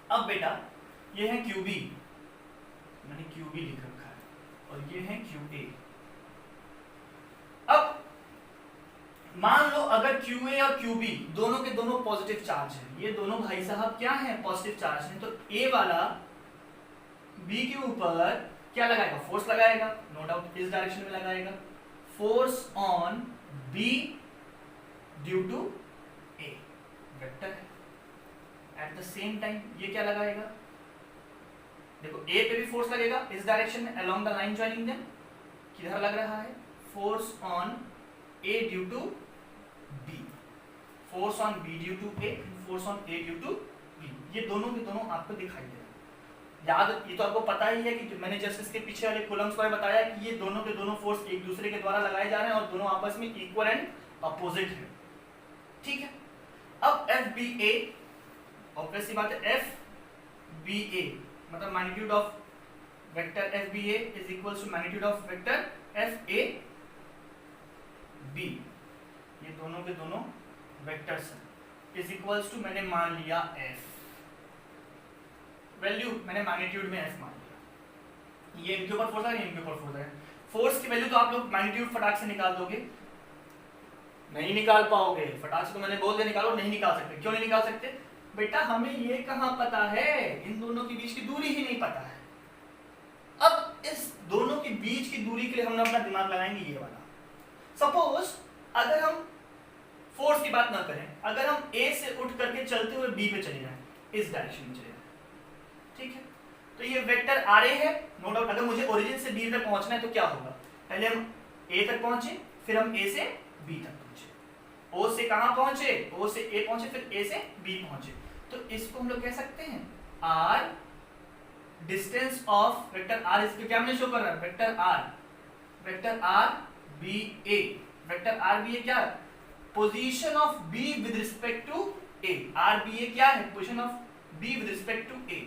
अब बेटा ये है क्यू बी, मैंने क्यू बी लिख रखा है, और ये है क्यू ए। अब मान लो अगर क्यू ए और क्यू बी दोनों के दोनों पॉजिटिव चार्ज है, ये दोनों भाई साहब क्या है, पॉजिटिव चार्ज है, तो ए वाला बी के ऊपर क्या लगाएगा, फोर्स लगाएगा, नो डाउट इस डायरेक्शन में लगाएगा, force on B due to A, vector है। एट द सेम टाइम ये क्या लगाएगा, देखो ए पे भी फोर्स लगेगा इस डायरेक्शन में, along the line joining them, किधर लग रहा है, force on A due to B, force on B due to A, force on A due to B, ये दोनों के दोनों आपको दिखाई दे रहा है। याद, ये तो आपको पता ही है कि मैंने जस्ट इसके पीछे वाले कॉलम्स को बताया कि ये दोनों के दोनों फोर्स एक दूसरे के द्वारा लगाए जा रहे हैं और दोनों आपस में इक्वल एंड अपोजिट है, ठीक है। अब एफ बी ए, ऑब्वियस सी बात है, एफ बी ए मतलब magnitude of vector F B A is equals to magnitude of vector F A B, ये दोनों के दोनों वेक्टर्स हैं, इज इक्वल्स टू मैंने मान लिया एफ, वैल्यू मैंने मैग्नीट्यूड में एफ मान लिया, ये इनके ऊपर फोर्स है, इनके ऊपर फोर्स है। फोर्स की वैल्यू तो आप लोग मैग्नीट्यूड फटाक से निकाल दोगे, नहीं निकाल पाओगे, फटाक से तो मैंने बोल दिया निकालो, नहीं निकाल सकते। क्यों नहीं निकाल सकते बेटा, हमें ये कहां पता है, इन दोनों के बीच की दूरी ही नहीं पता है। अब इस दोनों के बीच की दूरी के लिए हम अपना दिमाग लगाएंगे, ये वाला। सपोज अगर हम फोर्स की बात ना करें, अगर हम ए से उठ करके चलते हुए बी पे चले जाएं, इस डायरेक्शन में चले जाएं, ठीक है, तो ये वेक्टर आर ए है, नो डाउट। अगर मुझे ओरिजिन से बी तक पहुंचना है तो क्या होगा, पहले हम ए तक पहुंचे, फिर हम ए से बी तक पहुंचे, ओ से कहां पहुंचे, ओ से ए पहुंचे, फिर ए से बी पहुंचे। तो इसको हम लोग कह सकते हैं R, distance of vector R, इसको क्या हमने शो कर रहा है, vector R B A, vector R B A क्या, position of B with respect to A, R B A क्या है, position of B with respect to A.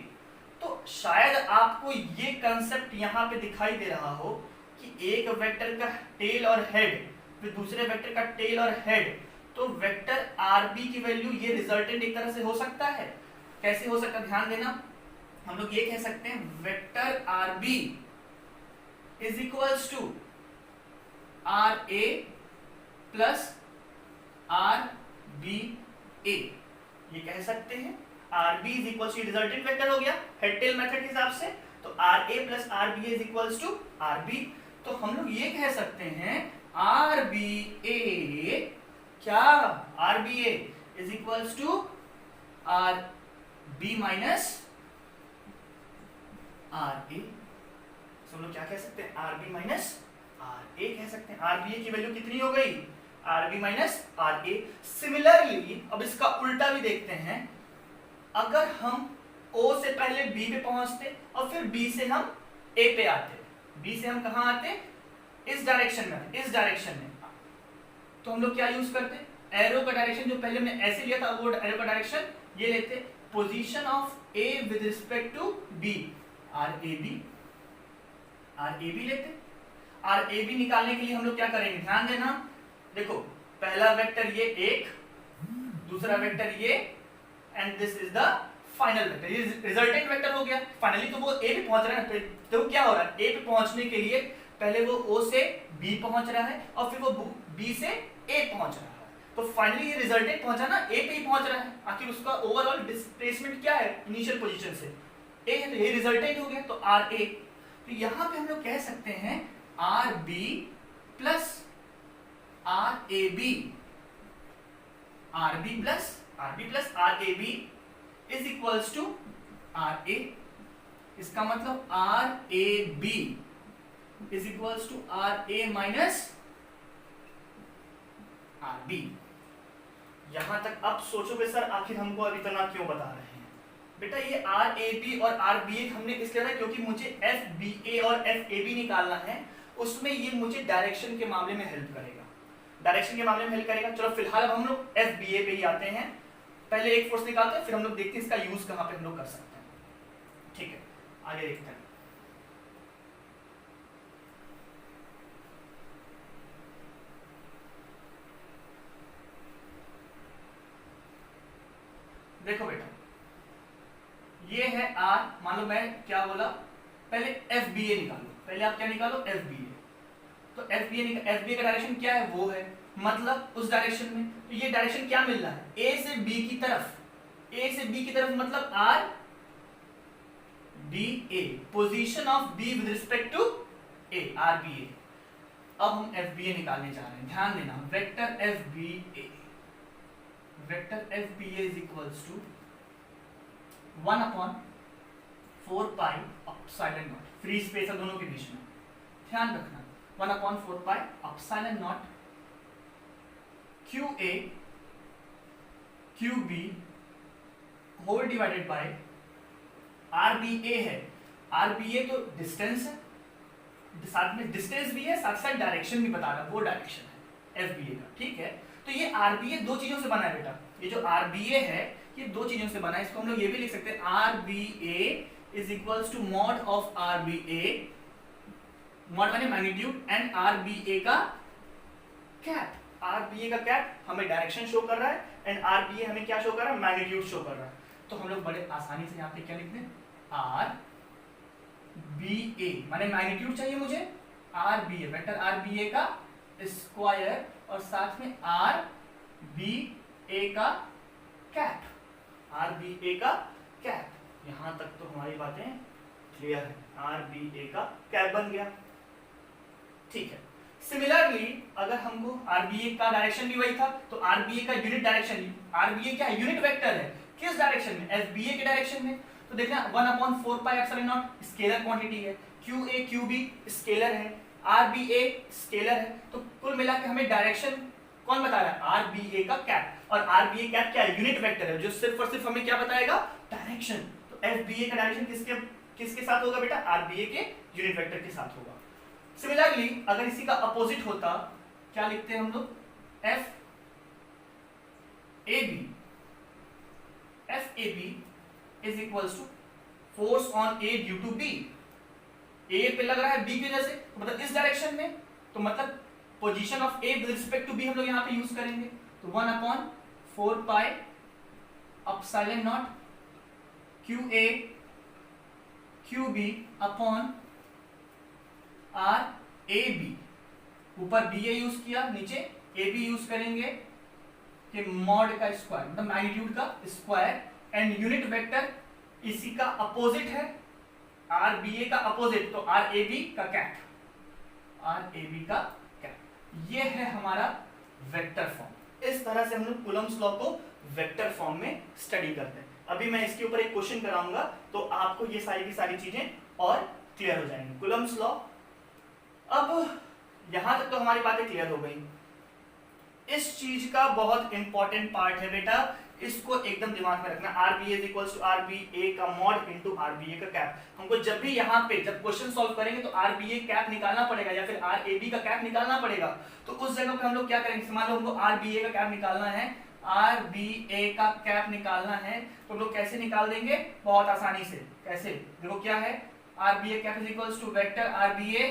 तो शायद आपको ये कंसेप्ट यहां पे दिखाई दे रहा हो कि एक वेक्टर का टेल और हेड फिर दूसरे वेक्टर का टेल और हेड, तो वेक्टर आर बी की वैल्यू, ये रिजल्टेंट एक तरह से हो सकता है। कैसे हो सकता है, ध्यान देना, हम लोग ये कह सकते हैं vector R B is equals to R A plus R B A, ये कह सकते हैं। R B is equals to, resultant vector हो गया हेड टेल मेथड के हिसाब से, तो R A plus R B is equals to R B. तो हम लोग ये कह सकते हैं आर बी ए, क्या, R B A is equals to R B minus R A. हम लोग क्या कह सकते हैं, R B minus R A कह सकते हैं। आर बी ए की वैल्यू कितनी हो गई, R B minus R A. Similarly अब इसका उल्टा भी देखते हैं, अगर हम O से पहले B पे पहुंचते और फिर B से हम A पे आते, B से हम कहां आते, इस डायरेक्शन में, इस डायरेक्शन में, तो हम लोग क्या यूज करते, एरो का डायरेक्शन, जो पहले हमने ऐसे लिया था वो एरो का डायरेक्शन ये लेते, position of A with respect to B, R A B लेते। आर ए बी निकालने के लिए हम लोग क्या करेंगे, ध्यान देना, देखो पहला वेक्टर ये एक, दूसरा वेक्टर ये, and this is the final vector, ये रिजल्टेंट वेक्टर हो गया। फाइनली तो वो ए पे पहुंच रहा है, तो क्या हो रहा है, ए पे पहुंचने के लिए पहले वो ओ से बी पहुंच रहा है और फिर वो बी से ए पहुंच रहा है। तो फाइनली ये रिजल्टेंट पहुंचा ना, ए पे ही पहुंच रहा है। आखिर उसका ओवरऑल डिस्प्लेसमेंट क्या है इनिशियल पोजीशन से, ए है, तो ये रिजल्टेंट हो गया, तो आर ए। तो यहां पे हम लोग कह सकते हैं R B plus R A B, R B plus R A B is equals to R A. इसका मतलब R A B is equals to R A minus R B. यहां तक अब सोचोगे सर आखिर हमको अब इतना क्यों बता रहे हैं? बेटा ये आर ए बी और आर बी ए हमने इसलिए रखा क्योंकि मुझे एफ बी ए और एफ ए बी निकालना है, उसमें ये मुझे डायरेक्शन के मामले में हेल्प करेगा, डायरेक्शन के मामले में हेल्प करेगा। चलो फिलहाल अब हम लोग एफ बी ए पे ही आते हैं। पहले एक फोर्स निकालते हैं, फिर हम लोग देखते हैं इसका यूज कहां पे हम लोग कर सकते हैं। ठीक है, आगे देखते हैं। देखो बेटा ये है आर, मान लो मैं क्या बोला, पहले एफ बी ए निकालो, पहले आप क्या निकालो, एफ बी ए। तो एफ बी ए का डायरेक्शन क्या है, वो है, मतलब उस डायरेक्शन में, तो ये डायरेक्शन क्या मिल रहा है, ए से बी की तरफ, ए से बी की तरफ मतलब R B A, position of B with respect to A, R B A. अब हम एफ बी ए निकालने जा रहे हैं, ध्यान देना, vector F B A, vector F B A is equals to 1/4 pi epsilon naught, free space है दोनों के बीच में, ध्यान रखना, 1/4 pi epsilon not Q A Q B whole divided by R B A है। आर बी ए तो डिस्टेंस है, साथ में डिस्टेंस भी है, साथ साथ डायरेक्शन भी बता रहा है, वो डायरेक्शन है एफ बी ए का। ठीक है, तो ये आर बी ए दो चीजों से बना है बेटा, ये जो आर बी ए है ये दो चीजों से बना है। इसको हम लोग ये भी लिख सकते हैं, R B A is equals to mod of R B A, mod माने magnitude, and R B A का कैप। आर बी ए का कैप हमें डायरेक्शन शो कर रहा है एंड आर बी ए हमें क्या शो कर रहा है, मैग्नीट्यूड शो कर रहा है। तो हम लोग बड़े आसानी से यहाँ पे क्या लिखते हैं, आर बी ए माने मैग्नीट्यूड चाहिए मुझे, are B A, vector R B A का स्क्वायर और साथ में आर बी ए का कैप, आर बी ए का कैप। यहां तक तो हमारी बातें क्लियर है, आर बी ए का कैप बन गया। ठीक है, सिमिलरली अगर हमको आर बी ए का डायरेक्शन भी वही था, तो आर बी ए का unit direction, are B A क्या यूनिट वेक्टर है, किस डायरेक्शन में, एफ बी ए के डायरेक्शन में। तो देखना 1/4 pi epsilon naught scalar quantity है, Q A Q B scalar है, आर बी ए स्केलर है, तो कुल मिला के हमें डायरेक्शन कौन बता रहा है, आर बी ए का कैप। और आर बी ए कैप क्या है, यूनिट वेक्टर है, जो सिर्फ और सिर्फ हमें क्या बताएगा, डायरेक्शन। तो एफ बी ए का डायरेक्शन किसके साथ होगा बेटा, आर बी ए के यूनिट वेक्टर के साथ होगा। सिमिलरली अगर इसी का अपोजिट होता, क्या लिखते हैं हम लोग, F A B, F A B is equals to force on A due to B. A पे लग रहा है बी की वजह से, तो मतलब इस डायरेक्शन में, तो मतलब position of A with respect to B हम लोग यहाँ पे यूज करेंगे। तो 1/4 pi epsilon not Q A Q B upon R A B, ऊपर बी ए यूज किया, नीचे ए बी यूज करेंगे, कि मॉड का स्क्वायर मतलब मैग्नीट्यूड का स्क्वायर, एंड यूनिट वेक्टर इसी का अपोजिट है, आर बी ए का अपोजिट, तो आर ए बी का कैप, आर ए बी का कैप। ये है हमारा वेक्टर फॉर्म। इस तरह से हम लोग कूलम्स लॉ को वेक्टर फॉर्म में स्टडी करते हैं। अभी मैं इसके ऊपर एक क्वेश्चन कराऊंगा, तो आपको ये सारी की सारी चीजें और क्लियर हो जाएंगी। कूलम्स लॉ, अब यहां तक तो हमारी बातें क्लियर हो गई। इस चीज का बहुत इंपॉर्टेंट पार्ट है बेटा, इसको एकदम दिमाग में रखना, R B is equals to R B A का mod into R B A का कैप। हमको जब भी यहाँ पे जब क्वेश्चन सॉल्व करेंगे तो आर बी ए कैप निकालना पड़ेगा या फिर आर ए बी का कैप निकालना पड़ेगा। तो उस जगह पे हम लोग क्या करेंगे, मान लो हमको आर बी ए का कैप निकालना है, आर बी ए का कैप निकालना है, तो लोग कैसे निकाल देंगे, बहुत आसानी से। कैसे, देखो क्या है, R B A cap is equals to vector R B A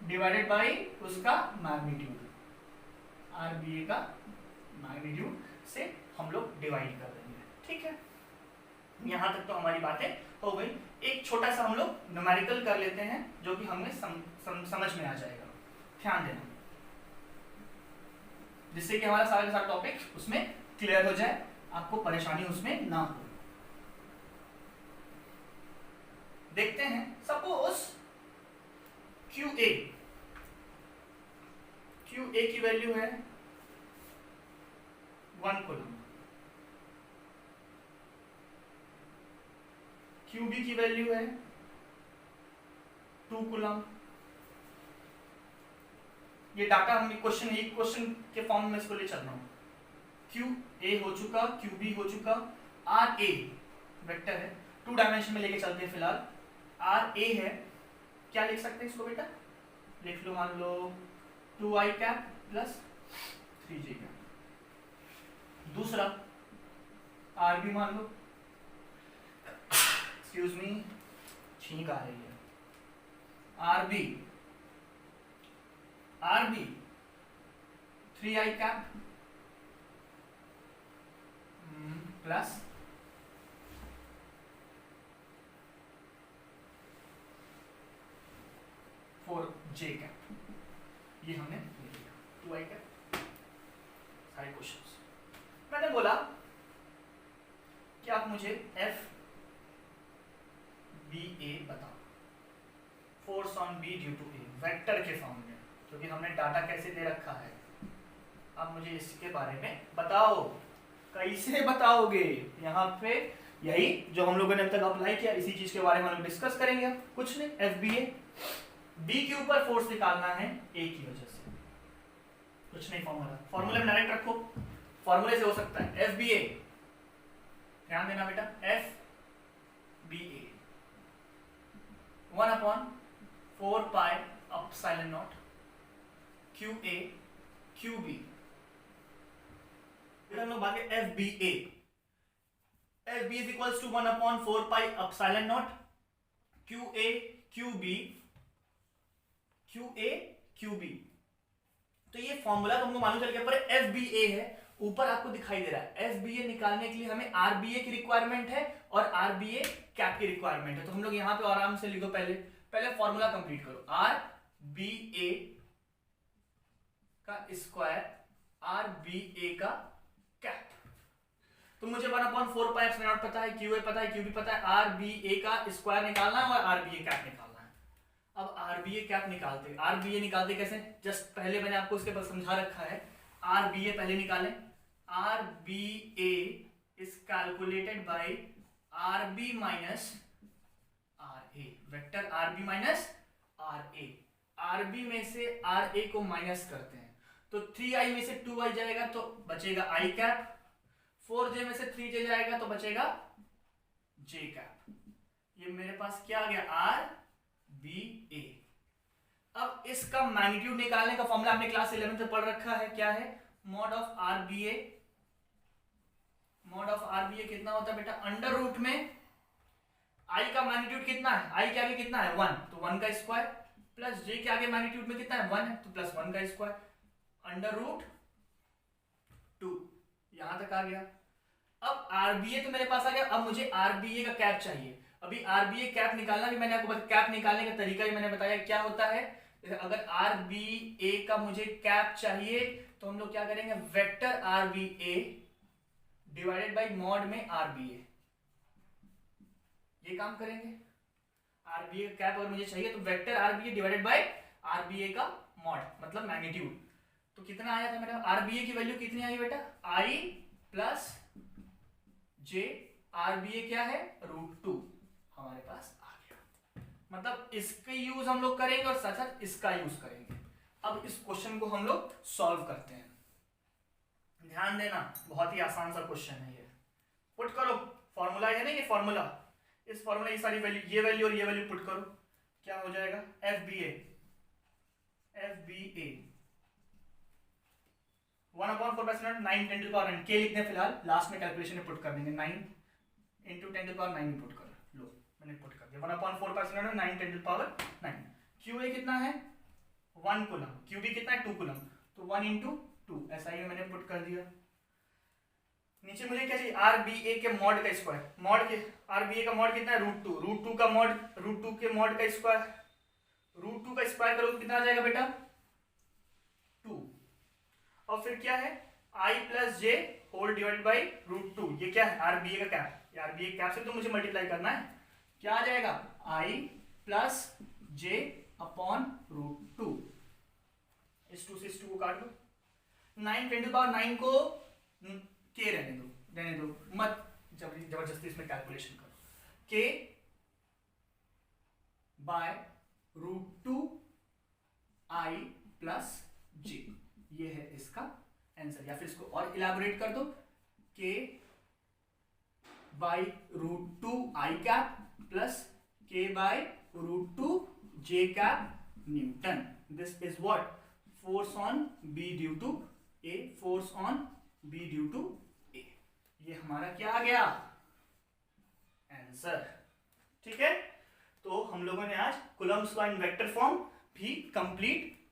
divided by उसका मैग्नीट्यूड, आर बी ए का मैग्नीट्यूड से हम लोग डिवाइड कर देंगे। ठीक है, यहाँ तक तो हमारी बातें हो गई। एक छोटा सा हम लोग न्यूमेरिकल कर लेते हैं जो कि हमें समझ में आ जाएगा, ध्यान देना, जिससे कि हमारा सारा टॉपिक उसमें क्लियर हो जाए, आपको परेशानी उसमें ना हो। देखते हैं, सपोज QA की वैल्यू है 1 कूलम, QB की वैल्यू है 2 कूलम। ये डाटा हम क्वेश्चन के फॉर्म में इसको ले चल रहा हूं। QA हो चुका, QB हो चुका, RA वेक्टर है, 2 डायमेंशन में लेके चलते हैं फिलहाल। RA है, क्या लिख सकते हैं इसको बेटा, लिख लो, मान लो 2i cap plus 3j cap. दूसरा RB मान लो, एक्सक्यूज मी, छींक आ रही है, RB 3i cap plus 4j cap. ये हमने ले लिया 2i कैप। सारे क्वेश्चंस मैंने बोला कि आप मुझे FBA बताओ, force on B due to A, vector के फॉर्म में, क्योंकि हमने डाटा कैसे दे रखा है। आप मुझे इसके बारे में बताओ, कैसे बताओगे? यहाँ पे यही जो हम लोगों ने अब तक अप्लाई किया, इसी चीज के बारे में हम लोग डिस्कस करेंगे। कुछ नहीं, FBA, B के ऊपर फोर्स निकालना है A की वजह से, कुछ नहीं, फॉर्मूला में डायरेक्ट रखो, फॉर्मूले से हो सकता है। FBA, ध्यान देना बेटा, FBA 1/4 pi epsilon not QA QB। फिर हम लोग बात करें FBA is equals to 1/4 pi epsilon not QA QB। तो ये फॉर्मूला तो हमको मालूम चल गया, पर FBA है, ऊपर आपको दिखाई दे रहा है। FBA निकालने के लिए हमें RBA की रिक्वायरमेंट है और RBA कैप की रिक्वायरमेंट है। तो हम लोग यहाँ पे आराम से लिखो, पहले फॉर्मूला कंप्लीट करो। RBA का स्क्वायर RBA का कैप, तो मुझे 1/4 पाई एप्सिलॉन नॉट पता है, QA पता है, QB पता है, RBA का स्क्वायर निकालना है और RBA कैप निकालना है। अब RBA कैप निकालते कैसे, जस्ट पहले मैंने आपको उसके बाद समझा रखा है। RBA पहले निकालें, RBA is calculated by RB minus RA, vector RB minus RA। RB में से RA को माइनस करते हैं, तो 3i में से 2i जाएगा तो बचेगा i कैप, 4j में से 3j जाएगा तो बचेगा j कैप। ये मेरे पास क्या आ गया, RBA। अब इसका मैग्नीट्यूड निकालने का फॉर्मूला आपने क्लास 11 में पढ़ रखा है, क्या है, mod of RBA। Mod of RBA कितना होता है बेटा, अंडर रूट में i का मैग्नीट्यूड कितना है, i के आगे कितना है 1, तो 1 का स्क्वायर, प्लस j के आगे मैग्नीट्यूड में कितना है 1 है, तो प्लस 1 का स्क्वायर, अंडर रूट 2। यहां तक आ गया। अब RBA तो मेरे पास आ गया, अब मुझे RBA का कैप चाहिए। अभी RBA कैप निकालना भी मैंने आपको कैप निकालने का तरीका भी मैंने बताया क्या होता है। अगर RBA का मुझे कैप चाहिए तो हम लोग क्या करेंगे, vector RBA divided by mod में RBA, ये काम करेंगे। RBA का कैप अगर मुझे चाहिए तो vector RBA divided by RBA का मॉड, मतलब मैग्नीट्यूड। तो कितना आया था मेरा, RBA की वैल्यू कितनी आई बेटा, I प्लस J, RBA क्या है √2 हमारे पास आ गया। मतलब इसका यूज हम लोग करेंगे और साथ साथ इसका यूज करेंगे। अब इस क्वेश्चन को हम लोग सॉल्व करते हैं, ध्यान देना, बहुत ही आसान सा क्वेश्चन है ये। पुट करो फॉर्मूला है ना, ये फॉर्मूला, इस फॉर्मूला की सारी वैल्यू, ये वैल्यू और ये वैल्यू पुट करो, क्या हो जाएगा, FBA 1/4 9 10 to the power 9, के लिखने फिलहाल, लास्ट में कैलकुलेशन में पुट कर देंगे, 9 into 10 to the power 9 में पुट कर लो, मैंने पुट कर दिया 1/4 9 10 to the power 9। QA कितना है 1 कूलम, QB कितना है 2 कूलम, तो 1 into 2 ऐसा ही मैंने पुट कर दिया। नीचे मुझे क्या चाहिए, आर बी ए के मॉड का स्क्वायर, मॉड के आर बी ए का मॉड कितना है रूट टू का मॉड, रूट टू के मॉड का स्क्वायर, रूट टू का स्क्वायर करोगे कितना आ जाएगा बेटा 2, और फिर क्या है I plus J whole divide by root two, ये क्या है आर बी ए का cap, R B A cap से तो मुझे मल्टीप्लाई करना है, क्या आ जाएगा I plus J upon root two, इस 2 से इस 2 को काट दो, 9 10 पावर 9 को के रहने दो मत जबरदस्ती इसमें कैलकुलेशन करो, K by root two I plus J, ये है इसका आंसर, या फिर इसको और इलैबोरेट कर दो, K by root two I cap plus K by root two J cap newton, this is what force on B due to A, force on B due to A, ये हमारा क्या आ गया आंसर। ठीक है, तो हम लोगों ने आज Coulomb's law in vector form भी कंप्लीट